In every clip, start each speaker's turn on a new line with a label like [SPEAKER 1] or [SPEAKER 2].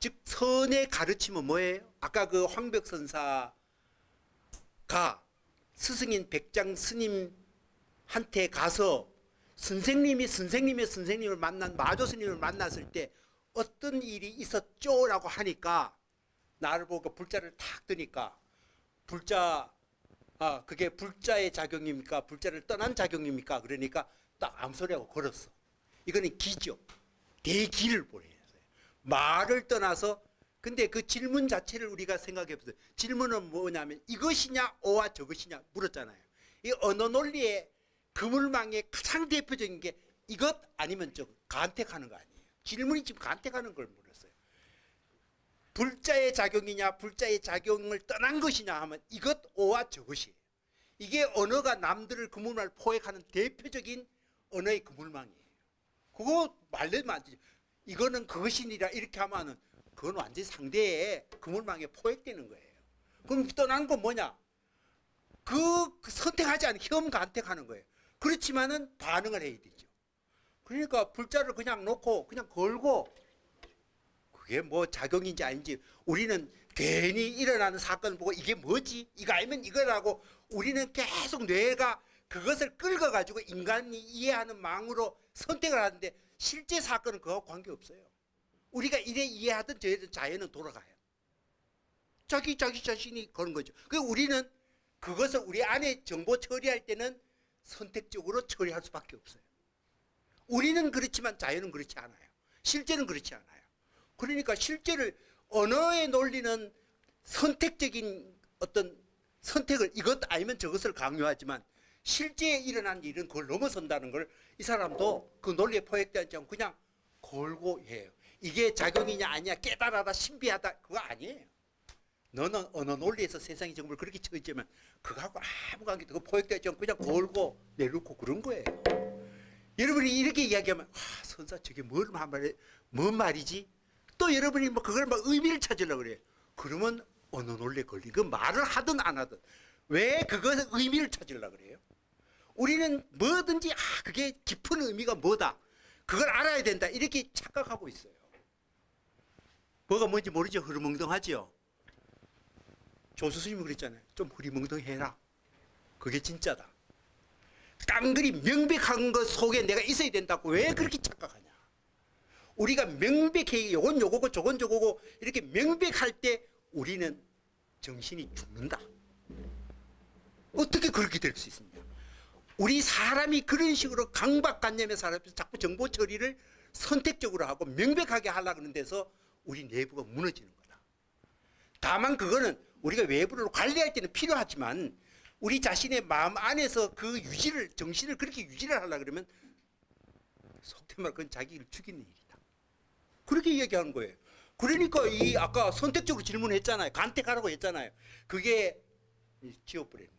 [SPEAKER 1] 즉 선의 가르침은 뭐예요? 아까 그 황벽 선사가 스승인 백장 스님한테 가서 선생님이 선생님의 선생님을 만난 마조 스님을 만났을 때 어떤 일이 있었죠? 라고 하니까 나를 보고 불자를 탁 드니까 불자 그게 불자의 작용입니까? 불자를 떠난 작용입니까? 그러니까 딱 아무 소리하고 걸었어. 이거는 기죠. 대기를 보내요. 말을 떠나서 근데 그 질문 자체를 우리가 생각해 보세요. 질문은 뭐냐면 이것이냐 오와 저것이냐 물었잖아요. 이 언어 논리의 그물망의 가장 대표적인 게 이것 아니면 저것 간택하는 거 아니에요. 질문이 지금 간택하는 걸 물었어요. 불자의 작용이냐 불자의 작용을 떠난 것이냐 하면 이것 오와 저것이에요. 이게 언어가 남들을 그물망을 포획하는 대표적인 언어의 그물망이에요. 그거 말려면 안 되죠. 이거는 그것이니라 이렇게 하면은 그건 완전히 상대의 그물망에 포획되는 거예요. 그럼 떠나는 건 뭐냐? 그 선택하지 않은 혐간택하는 거예요. 그렇지만은 반응을 해야 되죠. 그러니까 불자를 그냥 놓고 그냥 걸고 그게 뭐 작용인지 아닌지 우리는 괜히 일어나는 사건을 보고 이게 뭐지? 이거 아니면 이거라고 우리는 계속 뇌가 그것을 끌어가지고 인간이 이해하는 망으로 선택을 하는데 실제 사건은 그거하고 관계없어요. 우리가 이래 이해하든 저래든 자연은 돌아가요. 자기 자신이 그런 거죠. 우리는 그것을 우리 안에 정보 처리할 때는 선택적으로 처리할 수밖에 없어요. 우리는 그렇지만 자연은 그렇지 않아요. 실제는 그렇지 않아요. 그러니까 실제를 언어의 논리는 선택적인 어떤 선택을 이것 아니면 저것을 강요하지만 실제에 일어난 일은 그걸 넘어선다는 걸 이 사람도 그 논리에 포획되지 않고 그냥 걸고 해요. 이게 작용이냐 아니냐 깨달아다 신비하다 그거 아니에요. 너는 언어 논리에서 세상의 정보를 그렇게 쳐있지만 그거하고 아무 관계도 없고 포획되지 않고 그냥 걸고 내놓고 그런 거예요. 여러분이 이렇게 이야기하면 선사 저게 뭔 말이지? 또 여러분이 뭐 그걸 막 의미를 찾으려고 그래요. 그러면 언어 논리에 걸린 그 말을 하든 안 하든 왜 그것의 의미를 찾으려고 그래요? 우리는 뭐든지 그게 깊은 의미가 뭐다. 그걸 알아야 된다. 이렇게 착각하고 있어요. 뭐가 뭔지 모르죠. 흐리멍덩하죠. 조수 스님이 그랬잖아요. 좀 흐리멍덩해라. 그게 진짜다. 깡그리 명백한 것 속에 내가 있어야 된다고 왜 그렇게 착각하냐. 우리가 명백해 요건 요거고 저건 저거고 이렇게 명백할 때 우리는 정신이 죽는다. 어떻게 그렇게 될 수 있습니까? 우리 사람이 그런 식으로 강박관념에 살아서 자꾸 정보 처리를 선택적으로 하고 명백하게 하려고 하는 데서 우리 내부가 무너지는 거다. 다만 그거는 우리가 외부를 관리할 때는 필요하지만 우리 자신의 마음 안에서 그 유지를 정신을 그렇게 유지를 하려고 그러면 속된 말 그건 자기를 죽이는 일이다. 그렇게 얘기하는 거예요. 그러니까 이 아까 선택적으로 질문했잖아요. 간택하라고 했잖아요. 그게 지워버렸네요.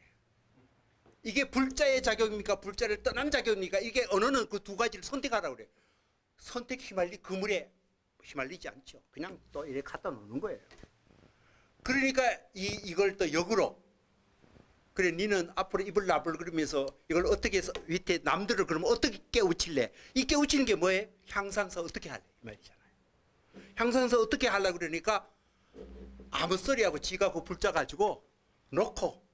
[SPEAKER 1] 이게 불자의 작용입니까? 불자를 떠난 작용입니까? 이게 언어는 그 두 가지를 선택하라고 그래요. 선택 휘말리 그물에 휘말리지 않죠. 그냥 또 이렇게 갖다 놓는 거예요. 그러니까 이걸 또 역으로 그래 니는 앞으로 입을 나불 그러면서 이걸 어떻게 해서 밑에 남들을 그러면 어떻게 깨우칠래? 이 깨우치는 게 뭐예요? 향상사 어떻게 할래? 이 말이잖아요. 향상사 어떻게 하려고 그러니까 아무 소리하고 지가 그 불자 가지고 놓고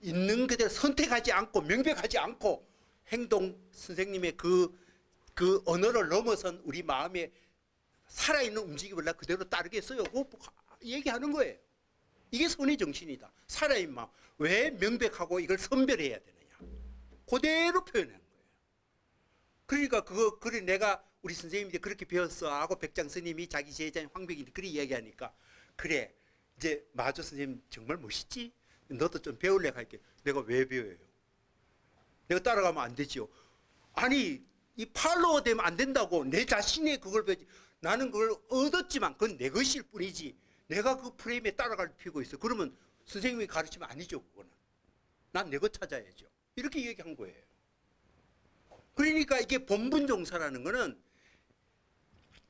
[SPEAKER 1] 있는 그대로 선택하지 않고 명백하지 않고 행동 선생님의 그 언어를 넘어선 우리 마음에 살아있는 움직임을 나 그대로 따르겠어요. 그거 얘기하는 거예요. 이게 선의 정신이다. 살아있는 마음. 왜 명백하고 이걸 선별해야 되느냐. 그대로 표현하는 거예요. 그러니까 그래 내가 우리 선생님이 그렇게 배웠어 하고 백장 스님이 자기 제자인 황백인데 그렇게 이야기하니까 그래 이제 마조 선생님 정말 멋있지? 너도 좀 배울래 할게. 내가 왜 배워요? 내가 따라가면 안 되지요. 아니 이 팔로워 되면 안 된다고. 내 자신의 그걸 배우지. 나는 그걸 얻었지만 그건 내 것일 뿐이지. 내가 그 프레임에 따라갈 필요가 있어. 그러면 선생님이 가르치면 아니죠. 그거는. 난 내 것 찾아야죠. 이렇게 얘기한 거예요. 그러니까 이게 본분종사라는 거는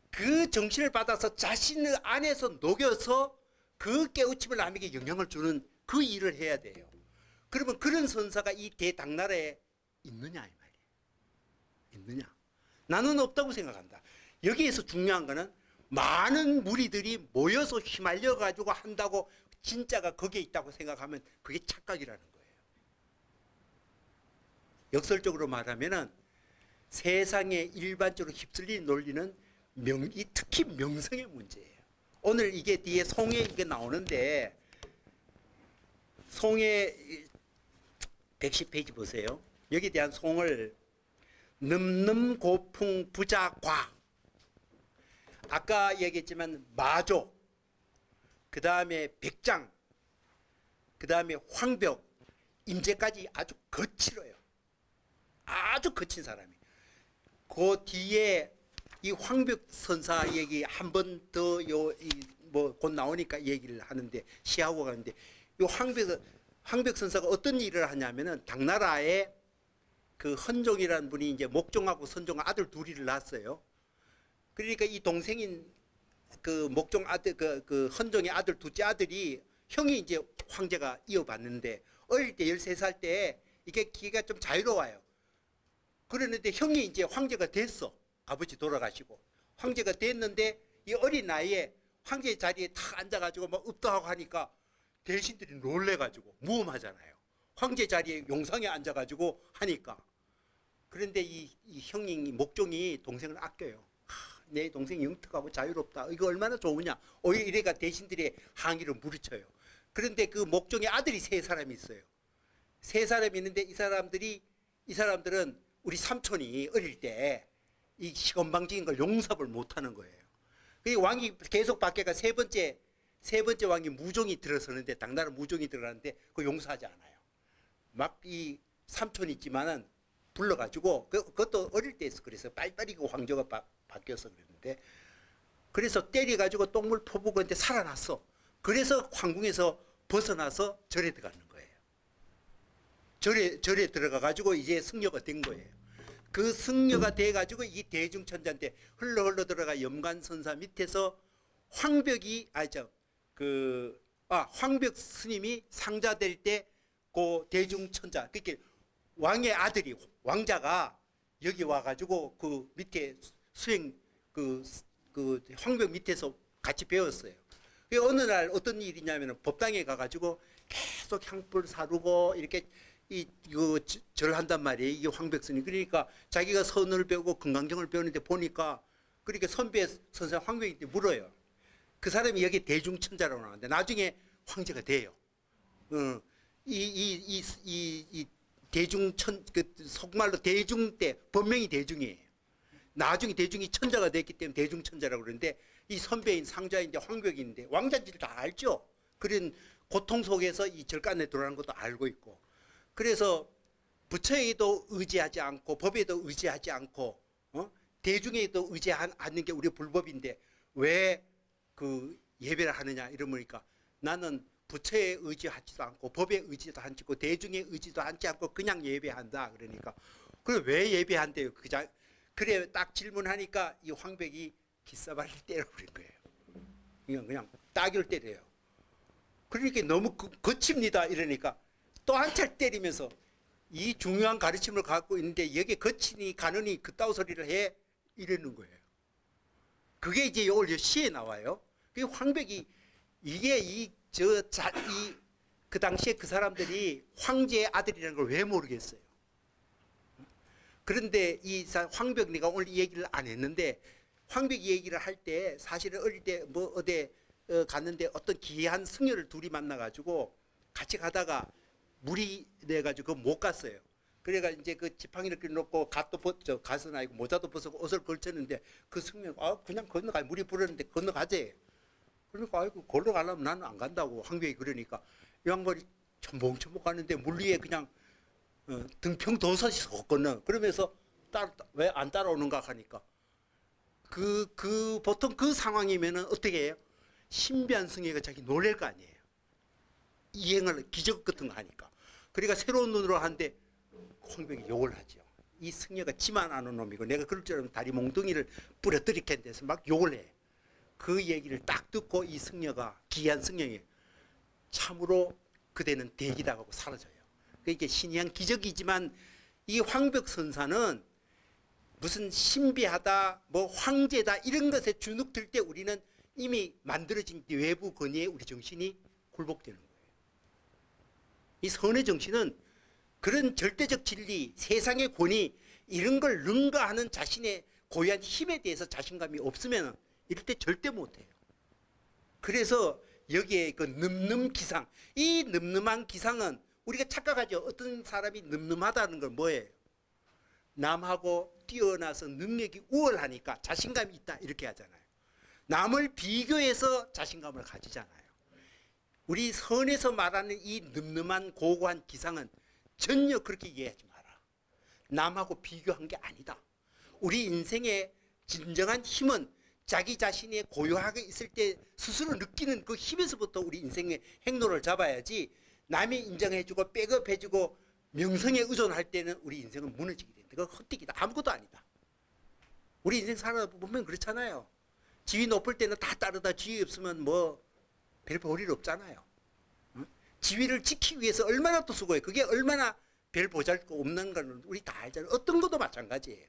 [SPEAKER 1] 그 정신을 받아서 자신의 안에서 녹여서 그 깨우침을 남에게 영향을 주는 그 일을 해야 돼요. 그러면 그런 선사가 이 대당나라에 있느냐 이 말이에요. 있느냐. 나는 없다고 생각한다. 여기에서 중요한 거는 많은 무리들이 모여서 휘말려 가지고 한다고 진짜가 거기에 있다고 생각하면 그게 착각이라는 거예요. 역설적으로 말하면은 세상에 일반적으로 휩쓸리는 논리는 특히 명성의 문제예요. 오늘 이게 뒤에 송해 이게 나오는데 송해 110페이지 보세요. 여기에 대한 송을 늠름고풍 부자과 아까 얘기했지만 마조 그 다음에 백장 그 다음에 황벽 임제까지 아주 거칠어요. 아주 거친 사람이. 그 뒤에 이 황벽 선사 얘기 한 번 더 뭐 곧 나오니까 얘기를 하는데 시하고 가는데 이 황벽 선사가 어떤 일을 하냐면은 당나라에 그 헌종이라는 분이 이제 목종하고 선종 아들 둘이를 낳았어요. 그러니까 이 동생인 그 목종 아들 그 헌종의 아들 둘째 아들이 형이 이제 황제가 이어받는데 어릴 때 13살 때 이게 기회가 좀 자유로워요. 그러는데 형이 이제 황제가 됐어. 아버지 돌아가시고 황제가 됐는데 이 어린 나이에 황제 자리에 탁 앉아가지고 막 읍도하고 하니까 대신들이 놀래가지고 무엄하잖아요. 황제 자리에 용상에 앉아가지고 하니까. 그런데 이 형이 목종이 동생을 아껴요. 내 동생이 영특하고 자유롭다. 이거 얼마나 좋으냐. 오히려 이래가 대신들의 항의를 무르쳐요. 그런데 그 목종의 아들이 3사람이 있어요. 3사람이 있는데 이 사람들은 우리 삼촌이 어릴 때 이 시건방지인 걸 용납을 못하는 거예요. 그 왕이 계속 바뀌니까 세 번째 왕이 무종이 들어서는데 당나라 무종이 들어가는데 그거 용서하지 않아요. 막 이 삼촌이 있지만은 불러가지고 그것도 어릴 때 했어. 그래서 빨리빨리 그 황제가 바뀌어서 그랬는데 그래서 때려가지고 똥물 퍼붓고 근데 살아났어. 그래서 황궁에서 벗어나서 절에 들어가는 거예요. 절에 들어가가지고 이제 승려가 된 거예요. 그 승려가 돼가지고 이 대중천자인데 흘러 들어가 염관선사 밑에서 황벽 스님이 상자 될 때 그 대중천자 그렇게 왕의 아들이 왕자가 여기 와가지고 그 밑에 수행 그 황벽 밑에서 같이 배웠어요. 어느 날 어떤 일이냐면 법당에 가가지고 계속 향불 사르고 이렇게 절을 한단 말이에요. 이 황백스님. 그러니까 자기가 선을 배우고 건강경을 배우는데 보니까 그러니까 선배 선생 황백인데 물어요. 그 사람이 여기 대중천자라고 나오는데 나중에 황제가 돼요. 이 대중천 속말로 대중 때 법명이 대중이에요. 나중에 대중이 천자가 됐기 때문에 대중천자라고 그러는데 이 선배인 상자인데 황벽인데 왕자인지를 다 알죠. 그런 고통 속에서 이 절간에 들어가는 것도 알고 있고 그래서 부처에도 의지하지 않고 법에도 의지하지 않고 대중에도 의지하지 않는 게 우리 불법인데 왜 그 예배를 하느냐 이러니까 나는 부처에 의지하지도 않고 법에 의지도 하지 않고 대중에 의지도 하지 않고 그냥 예배한다 그러니까 그래 왜 예배한대요? 그래 딱 질문하니까 이 황백이 기싸발을 때려버린 거예요. 그냥 따귀를 때려요. 그러니까 너무 거칩니다 이러니까 또 한 차례 때리면서 이 중요한 가르침을 갖고 있는데 여기에 거치니 가느니 그따위 소리를 해 이러는 거예요. 그게 이제 오늘 시에 나와요. 그 황백이 이게 그 당시에 그 사람들이 황제의 아들이라는 걸 왜 모르겠어요. 그런데 이 황벽 내가 오늘 이 얘기를 안 했는데 황벽 얘기를 할 때 사실은 어릴 때 뭐 어디 갔는데 어떤 기이한 승려를 둘이 만나가지고 같이 가다가 물이 내가지고 못 갔어요. 그래가 이제 그 지팡이를 놓고 갓은 아니고 모자도 벗고 옷을 걸쳤는데 그 승려가 그냥 건너가 물이 불었는데 건너가재. 그러니까 아이고 걸어가려면 나는 안 간다고 황벽이 그러니까 이 양반이 첨벙첨벙 가는데 물 위에 그냥 등평 도서서 건너. 그러면서 왜 안 따라오는가 하니까 보통 그 상황이면은 어떻게 해요? 신비한 승려가 자기 놀랄 거 아니에요. 이행을 기적 같은 거 하니까. 그러니까 새로운 눈으로 하는데 황벽이 욕을 하죠. 이 승려가 지만 아는 놈이고 내가 그럴 줄 알면 다리 몽둥이를 부러뜨리겠는데서 막 욕을 해. 그 얘기를 딱 듣고 이 승려가 기이한 승려이 참으로 그대는 대기다 하고 사라져요. 그러니까 신이한 기적이지만 이 황벽 선사는 무슨 신비하다, 뭐 황제다 이런 것에 주눅들 때 우리는 이미 만들어진 외부 권위에 우리 정신이 굴복되는 거예요. 이 선의 정신은 그런 절대적 진리, 세상의 권위 이런 걸 능가하는 자신의 고유한 힘에 대해서 자신감이 없으면 이럴 때 절대 못해요. 그래서 여기에 그 늠름기상, 이 늠름한 기상은 우리가 착각하죠. 어떤 사람이 늠름하다는 건 뭐예요? 남하고 뛰어나서 능력이 우월하니까 자신감이 있다 이렇게 하잖아요. 남을 비교해서 자신감을 가지잖아요. 우리 선에서 말하는 이 늠름한 고고한 기상은 전혀 그렇게 이해하지 마라. 남하고 비교한 게 아니다. 우리 인생의 진정한 힘은 자기 자신이 고요하게 있을 때 스스로 느끼는 그 힘에서부터 우리 인생의 행로를 잡아야지, 남이 인정해주고 백업해주고 명성에 의존할 때는 우리 인생은 무너지게 된다. 그건 헛되기다. 아무것도 아니다. 우리 인생 살아보면 그렇잖아요. 지위 높을 때는 다 따르다 지위 없으면 뭐 별 볼일 없잖아요. 지위를 지키기 위해서 얼마나 또 수고해요. 그게 얼마나 별 보잘것 없는 걸 우리 다 알잖아요. 어떤 것도 마찬가지예요.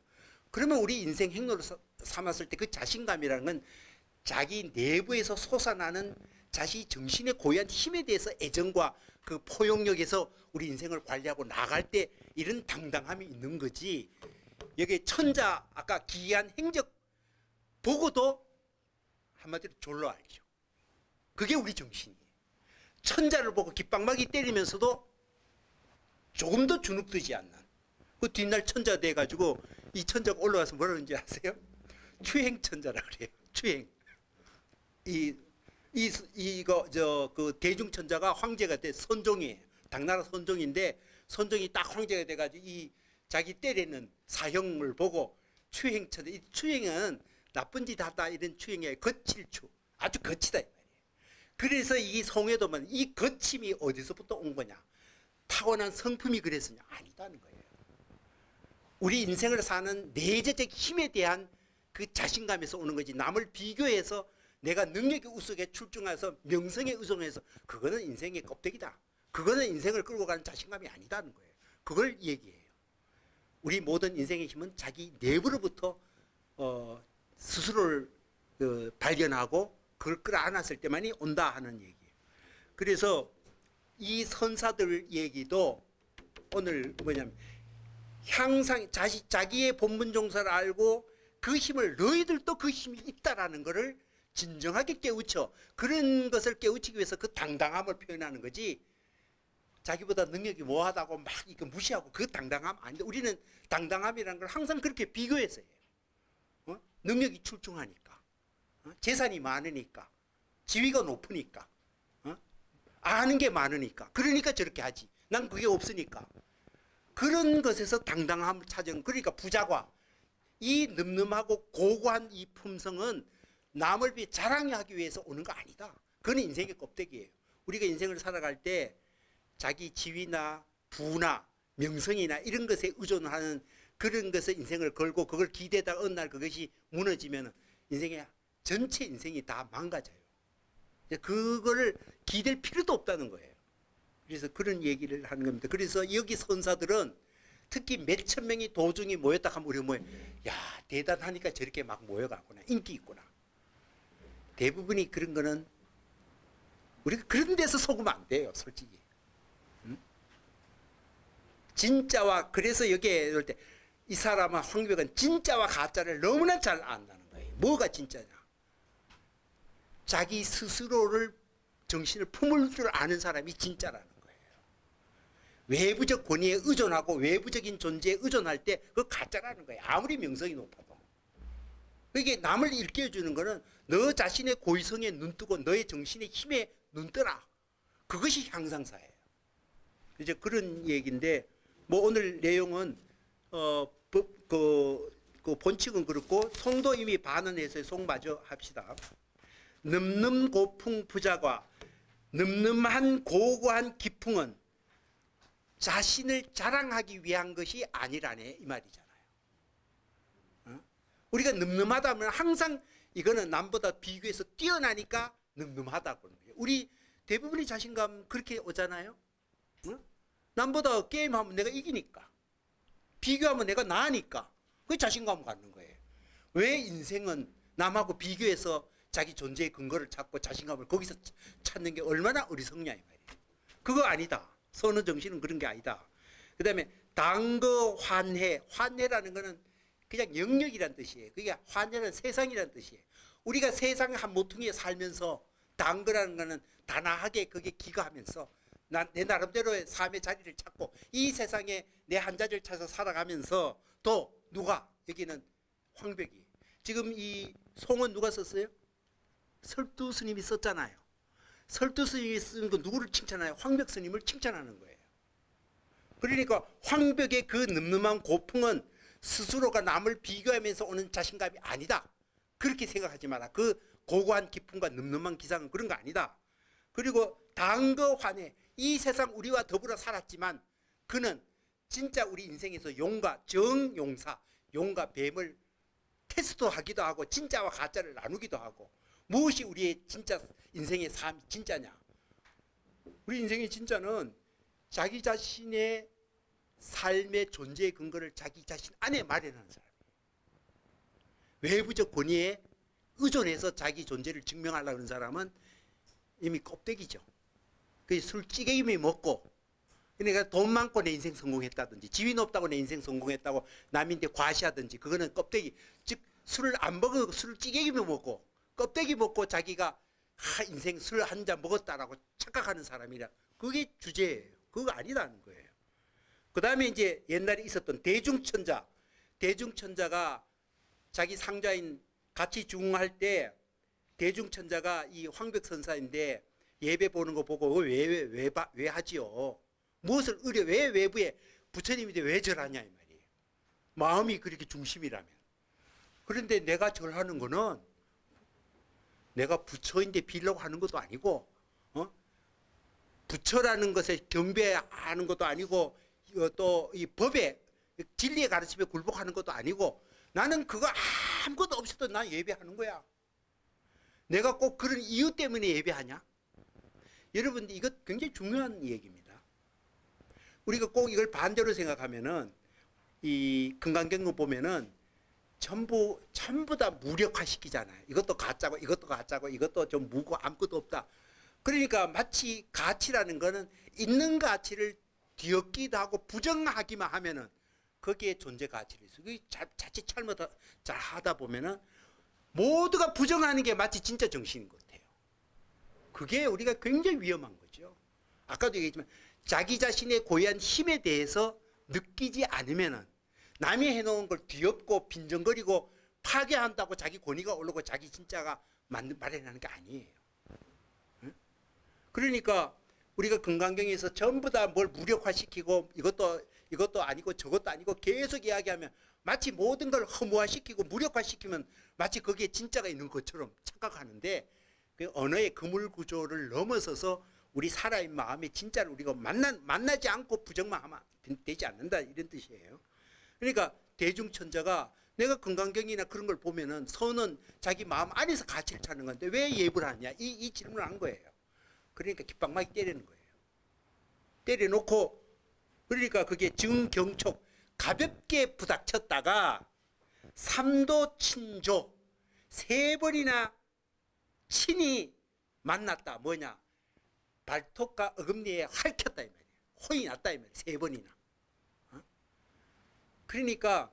[SPEAKER 1] 그러면 우리 인생 행로를 삼았을 때 그 자신감이라는 건 자기 내부에서 솟아나는 자기 정신의 고유한 힘에 대해서 애정과 그 포용력에서 우리 인생을 관리하고 나갈 때 이런 당당함이 있는 거지. 여기 천자 아까 기이한 행적 보고도 한마디로 졸로 알죠. 그게 우리 정신이에요. 천자를 보고 깃방망이 때리면서도 조금도 주눅들지 않는 그 뒷날 천자 돼가지고 이 천자가 올라와서 뭐라 그러는지 아세요? 추행천자라 그래요. 추행. 그 대중천자가 황제가 돼 선종이에요. 당나라 선종인데 선종이 딱 황제가 돼가지고 이 자기 때리는 사형을 보고 추행천자. 이 추행은 나쁜 짓 하다 이런 추행이 아니라 거칠추. 아주 거치다 이 말이에요. 그래서 이 송해도만 이 거침이 어디서부터 온 거냐? 타고난 성품이 그랬으냐? 아니다는 거예요. 우리 인생을 사는 내재적 힘에 대한 그 자신감에서 오는 거지. 남을 비교해서 내가 능력이 우수하게 출중해서 명성에 의존해서 그거는 인생의 껍데기다. 그거는 인생을 끌고 가는 자신감이 아니다는 거예요. 그걸 얘기해요. 우리 모든 인생의 힘은 자기 내부로부터 스스로를 발견하고 그걸 끌어안았을 때만이 온다 하는 얘기예요. 그래서 이 선사들 얘기도 오늘 뭐냐면 항상 자기의 본분 종사를 알고 그 힘을 너희들도 그 힘이 있다라는 것을 진정하게 깨우쳐. 그런 것을 깨우치기 위해서 그 당당함을 표현하는 거지. 자기보다 능력이 뭐하다고 막 이거 무시하고 그 당당함 아닌데, 우리는 당당함이라는 걸 항상 그렇게 비교해서 해요. 능력이 출중하니까, 재산이 많으니까, 지위가 높으니까, 아는 게 많으니까, 그러니까 저렇게 하지. 난 그게 없으니까. 그런 것에서 당당함을 찾은, 그러니까 부자과 이 늠름하고 고고한 이 품성은 남을 비해 자랑하기 위해서 오는 거 아니다. 그건 인생의 껍데기예요. 우리가 인생을 살아갈 때 자기 지위나 부나 명성이나 이런 것에 의존하는 그런 것에 인생을 걸고 그걸 기대다가 어느 날 그것이 무너지면 인생의 전체 인생이 다 망가져요. 그거를 기댈 필요도 없다는 거예요. 그래서 그런 얘기를 하는 겁니다. 그래서 여기 선사들은 특히 몇천 명이 도중이 모였다 하면 우리가 뭐예요? 야, 대단하니까 저렇게 막 모여가구나. 인기 있구나. 대부분이 그런 거는 우리가 그런 데서 속으면 안 돼요, 솔직히. 진짜와, 그래서 여기에 이럴 때 이 사람은 황교익은 진짜와 가짜를 너무나 잘 안다는 거예요. 뭐가 진짜냐? 자기 스스로를 정신을 품을 줄 아는 사람이 진짜라는 거예요. 외부적 권위에 의존하고 외부적인 존재에 의존할 때 그거 가짜라는 거예요. 아무리 명성이 높아도. 이게 남을 일깨워주는 거는 너 자신의 고유성에 눈뜨고 너의 정신의 힘에 눈뜨라. 그것이 향상사예요. 이제 그런 얘기인데, 뭐 오늘 내용은 그 본칙은 그렇고 송도 이미 반언해서 송 마저 합시다. 늠름고풍 부자과 늠름한 고고한 기풍은 자신을 자랑하기 위한 것이 아니라네 이 말이잖아요. 우리가 늠름하다면 항상 이거는 남보다 비교해서 뛰어나니까 늠름하다고 하는 거예요. 우리 대부분의 자신감 그렇게 오잖아요. 남보다 게임하면 내가 이기니까, 비교하면 내가 나으니까, 그 자신감을 갖는 거예요. 왜 인생은 남하고 비교해서 자기 존재의 근거를 찾고 자신감을 거기서 찾는 게 얼마나 어리석냐 이 말이에요. 그거 아니다. 선언 정신은 그런 게 아니다. 그 다음에 당거 환해. 환해라는 거는 그냥 영역이란 뜻이에요. 그게 환해는 세상이란 뜻이에요. 우리가 세상의 한 모퉁이에 살면서 당거라는 거는 단아하게 그게 기거하면서 내 나름대로의 삶의 자리를 찾고 이 세상에 내 한 자리를 찾아서 살아가면서 또 누가 여기는 황벽이 지금 이 송은 누가 썼어요? 설두 스님이 썼잖아요. 설두 스님이 쓴 거 누구를 칭찬해요? 황벽 스님을 칭찬하는 거예요. 그러니까 황벽의 그 늠름한 고풍은 스스로가 남을 비교하면서 오는 자신감이 아니다. 그렇게 생각하지 마라. 그 고고한 기품과 늠름한 기상은 그런 거 아니다. 그리고 당거환해. 이 세상 우리와 더불어 살았지만 그는 진짜 우리 인생에서 용과 정용사, 용과 뱀을 테스트하기도 하고 진짜와 가짜를 나누기도 하고 무엇이 우리의 진짜 인생의 삶이 진짜냐. 우리 인생의 진짜는 자기 자신의 삶의 존재의 근거를 자기 자신 안에 마련하는 사람. 외부적 권위에 의존해서 자기 존재를 증명하려고 하는 사람은 이미 껍데기죠. 술 찌개미 먹고 그러니까 돈 많고 내 인생 성공했다든지 지위 높다고 내 인생 성공했다고 남인데 과시하든지 그거는 껍데기. 즉 술을 안 먹어 술을 찌개미 먹고 껍데기 먹고 자기가 인생 술 한 잔 먹었다라고 착각하는 사람이라 그게 주제예요. 그거 아니라는 거예요. 그 다음에 이제 옛날에 있었던 대중천자. 대중천자가 자기 상자인 같이 중흥할 때 대중천자가 이 황벽선사인데 예배 보는 거 보고 왜 하지요? 무엇을 의뢰 왜 외부에 부처님인데 왜 절하냐 이 말이에요. 마음이 그렇게 중심이라면. 그런데 내가 절하는 거는 내가 부처인데 빌려고 하는 것도 아니고 부처라는 것에 경배하는 것도 아니고 또 이 법에 진리의 가르침에 굴복하는 것도 아니고 나는 그거 아무것도 없어도 난 예배하는 거야. 내가 꼭 그런 이유 때문에 예배하냐? 여러분 이거 굉장히 중요한 얘기입니다. 우리가 꼭 이걸 반대로 생각하면은 이 금강경을 보면은 전부 다 무력화시키잖아요. 이것도 가짜고 이것도 가짜고 이것도 좀 무고 아무것도 없다. 그러니까 마치 가치라는 거는 있는 가치를 뒤엎기도 하고 부정하기만 하면은 거기에 존재 가치를 있어. 자칫 잘 하다 보면은 모두가 부정하는 게 마치 진짜 정신인 것 같아요. 그게 우리가 굉장히 위험한 거죠. 아까도 얘기했지만 자기 자신의 고유한 힘에 대해서 느끼지 않으면은 남이 해놓은 걸 뒤엎고 빈정거리고 파괴한다고 자기 권위가 오르고 자기 진짜가 마련하는 게 아니에요. 응? 그러니까 우리가 금강경에서 전부 다 뭘 무력화시키고 이것도 아니고 저것도 아니고 계속 이야기하면 마치 모든 걸 허무화시키고 무력화시키면 마치 거기에 진짜가 있는 것처럼 착각하는데 그 언어의 그물 구조를 넘어서서 우리 살아있는 마음의 진짜를 우리가 만나지 않고 부정만 하면 되지 않는다 이런 뜻이에요. 그러니까 대중천자가 내가 금강경이나 그런 걸 보면은 선은 자기 마음 안에서 가치를 찾는 건데 왜 예불 하냐 이 질문을 한 거예요. 그러니까 깃방망이 때리는 거예요. 때려놓고 그러니까 그게 증경촉 가볍게 부닥쳤다가 삼도 친조 세 번이나 친히 만났다. 뭐냐 발톱과 어금니에 핥혔다 이 말이에요. 혼이 났다 이 말이에요. 세 번이나. 그러니까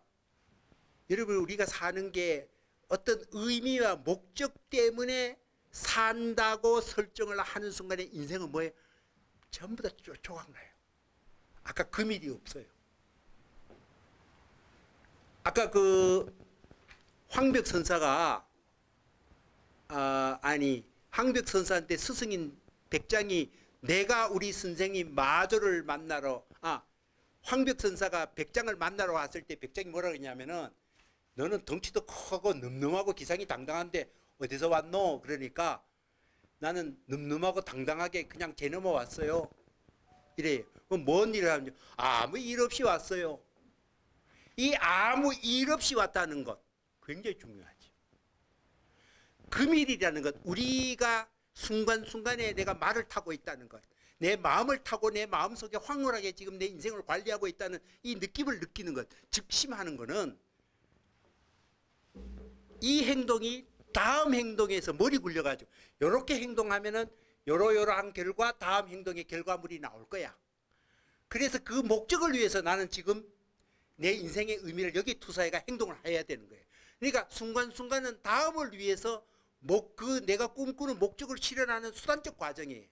[SPEAKER 1] 여러분 우리가 사는 게 어떤 의미와 목적 때문에 산다고 설정을 하는 순간에 인생은 뭐예요? 전부 다 조각나요. 아까 금일이 없어요. 아까 그 황벽선사가 황벽선사한테 스승인 백장이 내가 우리 선생님 마조를 만나러 황벽선사가 백장을 만나러 왔을 때 백장이 뭐라 그러냐면은 너는 덩치도 크고 늠름하고 기상이 당당한데 어디서 왔노? 그러니까 나는 늠름하고 당당하게 그냥 재넘어 왔어요. 이래요. 그럼 뭔 일을 하는지 아무 일 없이 왔어요. 이 아무 일 없이 왔다는 것 굉장히 중요하죠. 금일이라는 것 우리가 순간순간에 내가 말을 타고 있다는 것 내 마음을 타고 내 마음속에 황홀하게 지금 내 인생을 관리하고 있다는 이 느낌을 느끼는 것 즉심하는 것은 이 행동이 다음 행동에서 머리 굴려가지고 요렇게 행동하면은 요러요러한 결과 다음 행동의 결과물이 나올 거야. 그래서 그 목적을 위해서 나는 지금 내 인생의 의미를 여기 투사해가 행동을 해야 되는 거예요. 그러니까 순간순간은 다음을 위해서 그 내가 꿈꾸는 목적을 실현하는 수단적 과정이에요.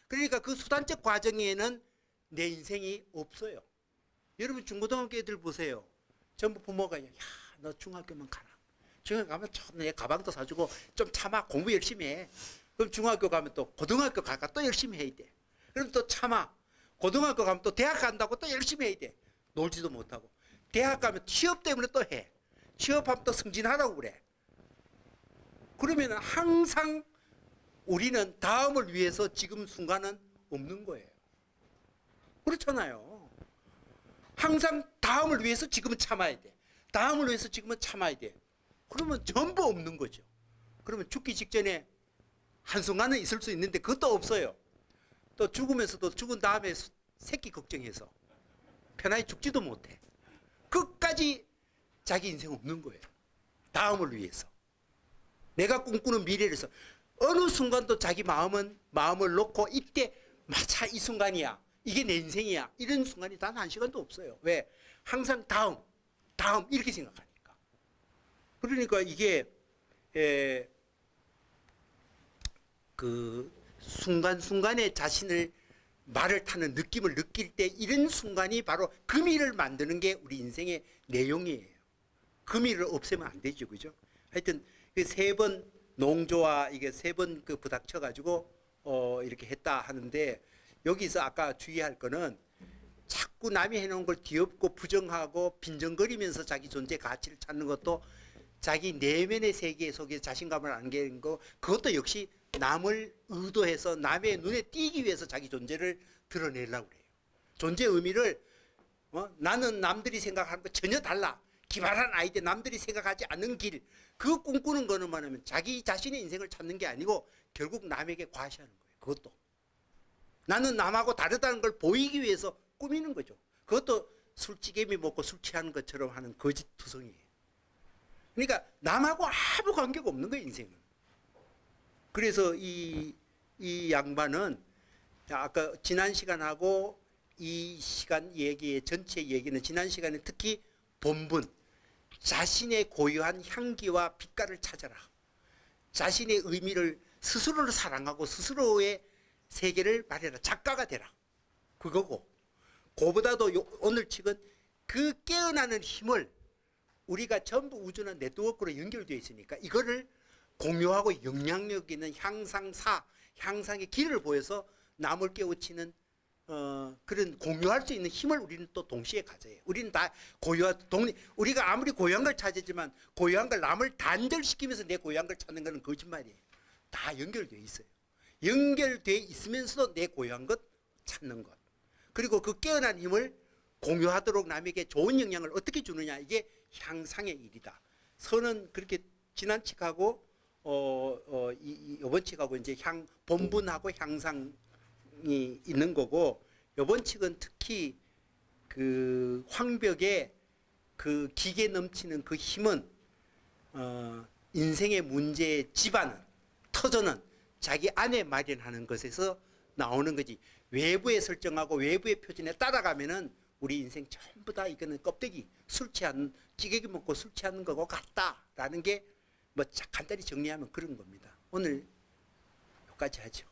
[SPEAKER 1] 그러니까 그 수단적 과정에는 내 인생이 없어요. 여러분 중고등학교 애들 보세요. 전부 부모가 야, 너 중학교만 가라. 중학교 가면 내 가방도 사주고 좀 참아 공부 열심히 해. 그럼 중학교 가면 또 고등학교 가가 또 열심히 해야 돼. 그럼 또 참아. 고등학교 가면 또 대학 간다고 또 열심히 해야 돼. 놀지도 못하고. 대학 가면 취업 때문에 또 해. 취업하면 또 승진하라고 그래. 그러면 항상 우리는 다음을 위해서 지금 순간은 없는 거예요. 그렇잖아요. 항상 다음을 위해서 지금은 참아야 돼. 다음을 위해서 지금은 참아야 돼. 그러면 전부 없는 거죠. 그러면 죽기 직전에 한순간은 있을 수 있는데 그것도 없어요. 또 죽으면서도 죽은 다음에 새끼 걱정해서 편하게 죽지도 못해. 끝까지 자기 인생 없는 거예요. 다음을 위해서. 내가 꿈꾸는 미래를 위해서 어느 순간도 자기 마음을 놓고 이때 맞아 이 순간이야. 이게 내 인생이야. 이런 순간이 단 한 시간도 없어요. 왜? 항상 다음 이렇게 생각하니까. 그러니까 이게 그 순간순간에 자신을 말을 타는 느낌을 느낄 때 이런 순간이 바로 금이를 만드는 게 우리 인생의 내용이에요. 금이를 없애면 안 되죠. 그죠? 하여튼 그 세 번 농조와 이게 세 번 그 부닥쳐 가지고 이렇게 했다 하는데 여기서 아까 주의할 거는 자꾸 남이 해놓은 걸 뒤엎고 부정하고 빈정거리면서 자기 존재 가치를 찾는 것도 자기 내면의 세계 속에 자신감을 안기는 거 그것도 역시 남을 의도해서 남의 눈에 띄기 위해서 자기 존재를 드러내려고 그래요. 존재 의미를 나는 남들이 생각하는 거 전혀 달라. 기발한 아이디어 남들이 생각하지 않는 길 그거 꿈꾸는 거는 뭐냐면 자기 자신의 인생을 찾는 게 아니고 결국 남에게 과시하는 거예요. 그것도 나는 남하고 다르다는 걸 보이기 위해서 꾸미는 거죠. 그것도 술찌개미 먹고 술 취하는 것처럼 하는 거짓투성이에요. 그러니까 남하고 아무 관계가 없는 거예요. 인생은. 그래서 이 양반은 아까 지난 시간하고 이 시간 얘기의 전체 얘기는 지난 시간에 특히 본분 자신의 고유한 향기와 빛깔을 찾아라. 자신의 의미를 스스로를 사랑하고 스스로의 세계를 말해라. 작가가 되라. 그거고 그보다도 오늘 책은 그 깨어나는 힘을 우리가 전부 우주는 네트워크로 연결되어 있으니까 이거를 공유하고 영향력 있는 향상사, 향상의 길을 보여서 남을 깨우치는 그런 공유할 수 있는 힘을 우리는 또 동시에 가져요. 우리는 다 우리가 아무리 고유한 걸 찾았지만 고유한 걸 남을 단절시키면서 내 고유한 걸 찾는 것은 거짓말이에요. 다 연결되어 있어요. 연결되어 있으면서도 내 고유한 것 찾는 것. 그리고 그 깨어난 힘을 공유하도록 남에게 좋은 영향을 어떻게 주느냐 이게 향상의 일이다. 선은 그렇게 지난 책하고 이번 책하고 이제 본분하고 향상이 있는 거고 이번 책은 특히 그 황벽의 그 기계 넘치는 그 힘은 인생의 문제의 지반은 터전은 자기 안에 마련하는 것에서 나오는 거지. 외부에 설정하고 외부의 표준에 따라가면은 우리 인생 전부 다 이거는 껍데기 술 취하는 찌개기 먹고 술 취하는 거고 같다라는 게 뭐 간단히 정리하면 그런 겁니다. 오늘 여기까지 하죠.